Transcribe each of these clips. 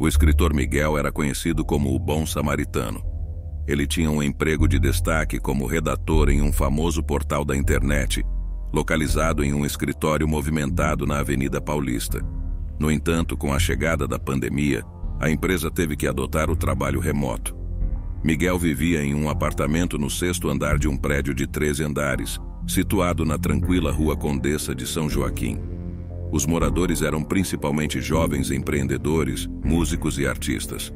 O escritor Miguel era conhecido como o Bom Samaritano. Ele tinha um emprego de destaque como redator em um famoso portal da internet, localizado em um escritório movimentado na Avenida Paulista. No entanto, com a chegada da pandemia, a empresa teve que adotar o trabalho remoto. Miguel vivia em um apartamento no 6º andar de um prédio de 13 andares, situado na tranquila Rua Condessa de São Joaquim. Os moradores eram principalmente jovens empreendedores, músicos e artistas.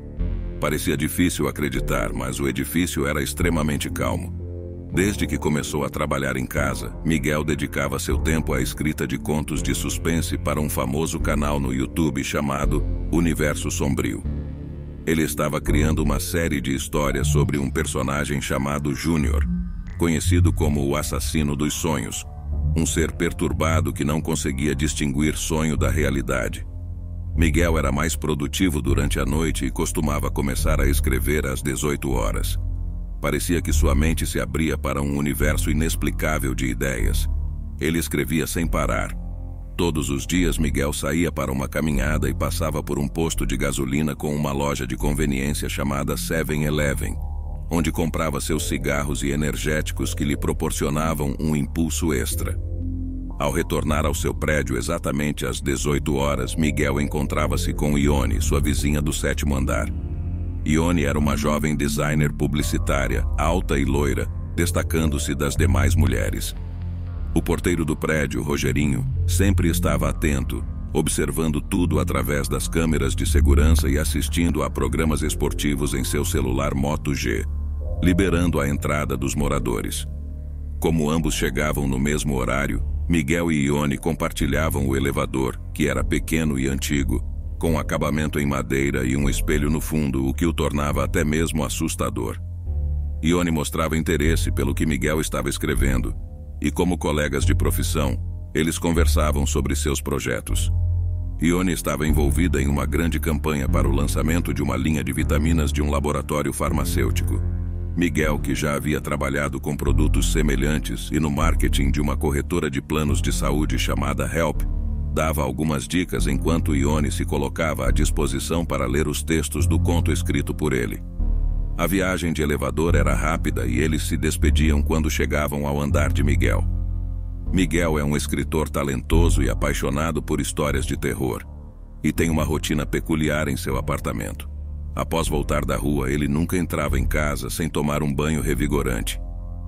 Parecia difícil acreditar, mas o edifício era extremamente calmo. Desde que começou a trabalhar em casa, Miguel dedicava seu tempo à escrita de contos de suspense para um famoso canal no YouTube chamado Universo Sombrio. Ele estava criando uma série de histórias sobre um personagem chamado Júnior, conhecido como o assassino dos sonhos, um ser perturbado que não conseguia distinguir sonho da realidade. Miguel era mais produtivo durante a noite e costumava começar a escrever às 18 horas. Parecia que sua mente se abria para um universo inexplicável de ideias. Ele escrevia sem parar. Todos os dias Miguel saía para uma caminhada e passava por um posto de gasolina com uma loja de conveniência chamada 7-Eleven, onde comprava seus cigarros e energéticos que lhe proporcionavam um impulso extra. Ao retornar ao seu prédio exatamente às 18 horas, Miguel encontrava-se com Ione, sua vizinha do 7º andar. Ione era uma jovem designer publicitária, alta e loira, destacando-se das demais mulheres. O porteiro do prédio, Rogerinho, sempre estava atento, observando tudo através das câmeras de segurança e assistindo a programas esportivos em seu celular Moto G, liberando a entrada dos moradores. Como ambos chegavam no mesmo horário, Miguel e Ione compartilhavam o elevador, que era pequeno e antigo, com acabamento em madeira e um espelho no fundo, o que o tornava até mesmo assustador. Ione mostrava interesse pelo que Miguel estava escrevendo, e como colegas de profissão, eles conversavam sobre seus projetos. Ione estava envolvida em uma grande campanha para o lançamento de uma linha de vitaminas de um laboratório farmacêutico. Miguel, que já havia trabalhado com produtos semelhantes e no marketing de uma corretora de planos de saúde chamada Help, dava algumas dicas enquanto Ione se colocava à disposição para ler os textos do conto escrito por ele. A viagem de elevador era rápida e eles se despediam quando chegavam ao andar de Miguel. Miguel é um escritor talentoso e apaixonado por histórias de terror, e tem uma rotina peculiar em seu apartamento. Após voltar da rua, ele nunca entrava em casa sem tomar um banho revigorante.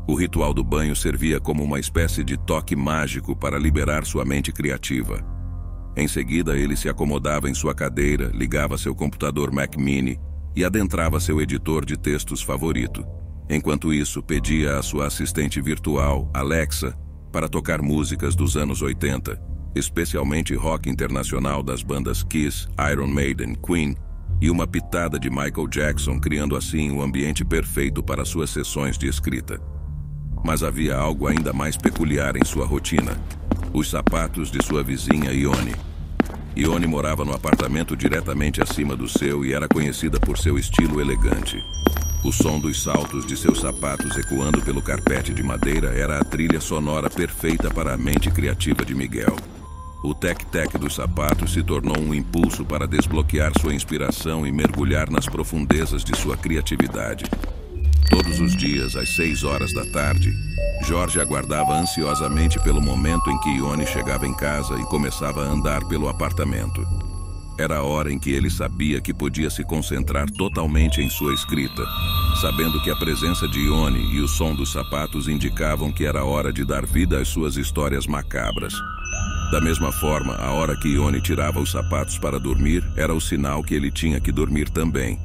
O ritual do banho servia como uma espécie de toque mágico para liberar sua mente criativa. Em seguida, ele se acomodava em sua cadeira, ligava seu computador Mac Mini e adentrava seu editor de textos favorito. Enquanto isso, pedia à sua assistente virtual, Alexa, para tocar músicas dos anos 80, especialmente rock internacional das bandas Kiss, Iron Maiden, Queen e uma pitada de Michael Jackson, criando assim o ambiente perfeito para suas sessões de escrita. Mas havia algo ainda mais peculiar em sua rotina: os sapatos de sua vizinha Ione. Ione morava no apartamento diretamente acima do seu e era conhecida por seu estilo elegante. O som dos saltos de seus sapatos ecoando pelo carpete de madeira era a trilha sonora perfeita para a mente criativa de Miguel. O tec-tec dos sapatos se tornou um impulso para desbloquear sua inspiração e mergulhar nas profundezas de sua criatividade. Todos os dias, às 6 horas da tarde, Jorge aguardava ansiosamente pelo momento em que Ione chegava em casa e começava a andar pelo apartamento. Era a hora em que ele sabia que podia se concentrar totalmente em sua escrita, sabendo que a presença de Ione e o som dos sapatos indicavam que era hora de dar vida às suas histórias macabras. Da mesma forma, a hora que Ione tirava os sapatos para dormir era o sinal que ele tinha que dormir também,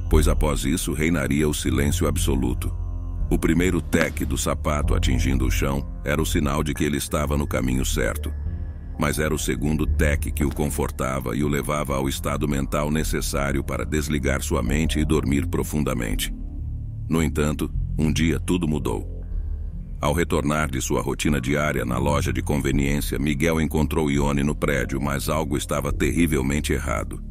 pois após isso reinaria o silêncio absoluto. O primeiro tec do sapato atingindo o chão era o sinal de que ele estava no caminho certo. Mas era o segundo tec que o confortava e o levava ao estado mental necessário para desligar sua mente e dormir profundamente. No entanto, um dia tudo mudou. Ao retornar de sua rotina diária na loja de conveniência, Miguel encontrou Ione no prédio, mas algo estava terrivelmente errado.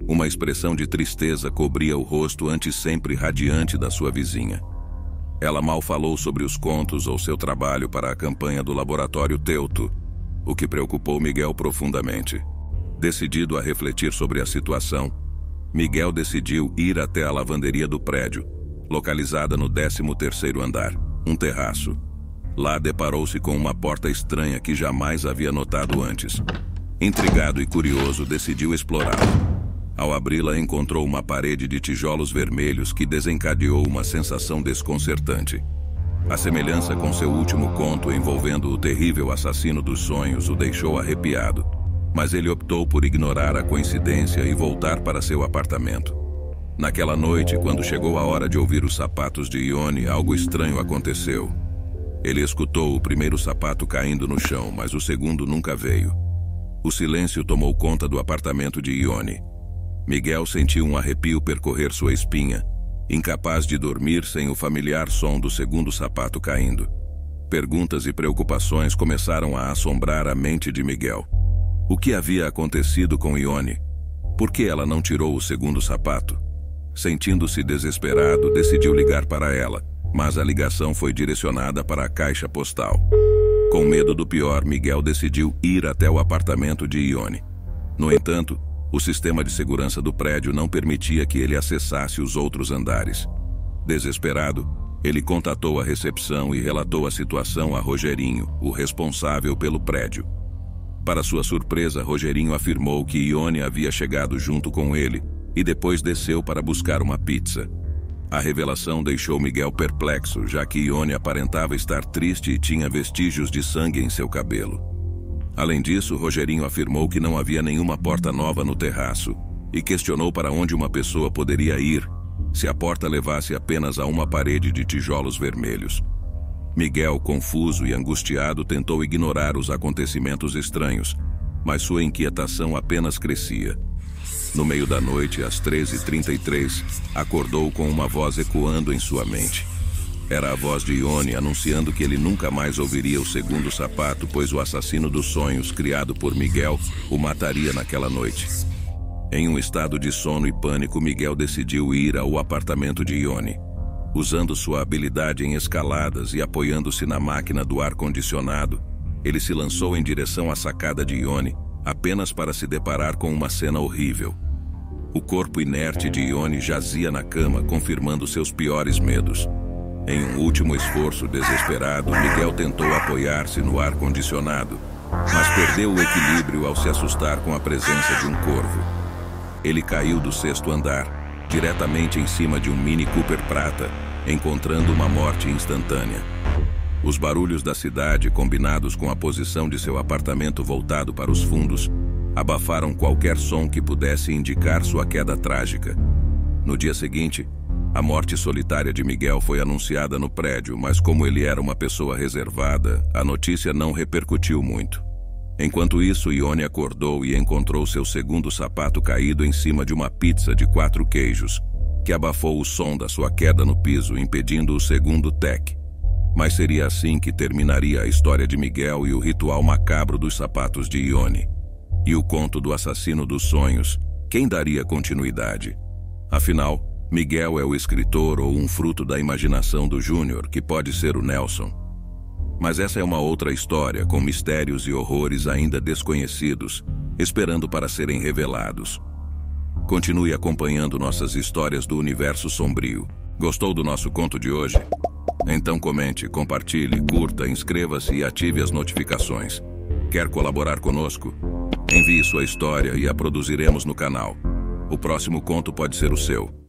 Uma expressão de tristeza cobria o rosto antes sempre radiante da sua vizinha. Ela mal falou sobre os contos ou seu trabalho para a campanha do Laboratório Teuto, o que preocupou Miguel profundamente. Decidido a refletir sobre a situação, Miguel decidiu ir até a lavanderia do prédio, localizada no 13º andar, um terraço. Lá deparou-se com uma porta estranha que jamais havia notado antes. Intrigado e curioso, decidiu explorá-la. Ao abri-la, encontrou uma parede de tijolos vermelhos que desencadeou uma sensação desconcertante. A semelhança com seu último conto envolvendo o terrível assassino dos sonhos o deixou arrepiado, mas ele optou por ignorar a coincidência e voltar para seu apartamento. Naquela noite, quando chegou a hora de ouvir os sapatos de Ione, algo estranho aconteceu. Ele escutou o primeiro sapato caindo no chão, mas o segundo nunca veio. O silêncio tomou conta do apartamento de Ione. Miguel sentiu um arrepio percorrer sua espinha, incapaz de dormir sem o familiar som do segundo sapato caindo. Perguntas e preocupações começaram a assombrar a mente de Miguel. O que havia acontecido com Ione? Por que ela não tirou o segundo sapato? Sentindo-se desesperado, decidiu ligar para ela, mas a ligação foi direcionada para a caixa postal. Com medo do pior, Miguel decidiu ir até o apartamento de Ione. No entanto, o sistema de segurança do prédio não permitia que ele acessasse os outros andares. Desesperado, ele contatou a recepção e relatou a situação a Rogerinho, o responsável pelo prédio. Para sua surpresa, Rogerinho afirmou que Ione havia chegado junto com ele e depois desceu para buscar uma pizza. A revelação deixou Miguel perplexo, já que Ione aparentava estar triste e tinha vestígios de sangue em seu cabelo. Além disso, Rogerinho afirmou que não havia nenhuma porta nova no terraço e questionou para onde uma pessoa poderia ir se a porta levasse apenas a uma parede de tijolos vermelhos. Miguel, confuso e angustiado, tentou ignorar os acontecimentos estranhos, mas sua inquietação apenas crescia. No meio da noite, às 13h33, acordou com uma voz ecoando em sua mente. Era a voz de Ione anunciando que ele nunca mais ouviria o segundo sapato, pois o assassino dos sonhos, criado por Miguel, o mataria naquela noite. Em um estado de sono e pânico, Miguel decidiu ir ao apartamento de Ione. Usando sua habilidade em escaladas e apoiando-se na máquina do ar-condicionado, ele se lançou em direção à sacada de Ione, apenas para se deparar com uma cena horrível. O corpo inerte de Ione jazia na cama, confirmando seus piores medos. Em um último esforço desesperado, Miguel tentou apoiar-se no ar-condicionado, mas perdeu o equilíbrio ao se assustar com a presença de um corvo. Ele caiu do 6º andar, diretamente em cima de um Mini Cooper prata, encontrando uma morte instantânea. Os barulhos da cidade, combinados com a posição de seu apartamento voltado para os fundos, abafaram qualquer som que pudesse indicar sua queda trágica. No dia seguinte, a morte solitária de Miguel foi anunciada no prédio, mas como ele era uma pessoa reservada, a notícia não repercutiu muito. Enquanto isso, Ione acordou e encontrou seu segundo sapato caído em cima de uma pizza de 4 queijos, que abafou o som da sua queda no piso, impedindo o segundo tec. Mas seria assim que terminaria a história de Miguel e o ritual macabro dos sapatos de Ione. E o conto do assassino dos sonhos, quem daria continuidade? Afinal, Miguel é o escritor ou um fruto da imaginação do Júnior, que pode ser o Nelson. Mas essa é uma outra história, com mistérios e horrores ainda desconhecidos, esperando para serem revelados. Continue acompanhando nossas histórias do universo sombrio. Gostou do nosso conto de hoje? Então comente, compartilhe, curta, inscreva-se e ative as notificações. Quer colaborar conosco? Envie sua história e a produziremos no canal. O próximo conto pode ser o seu.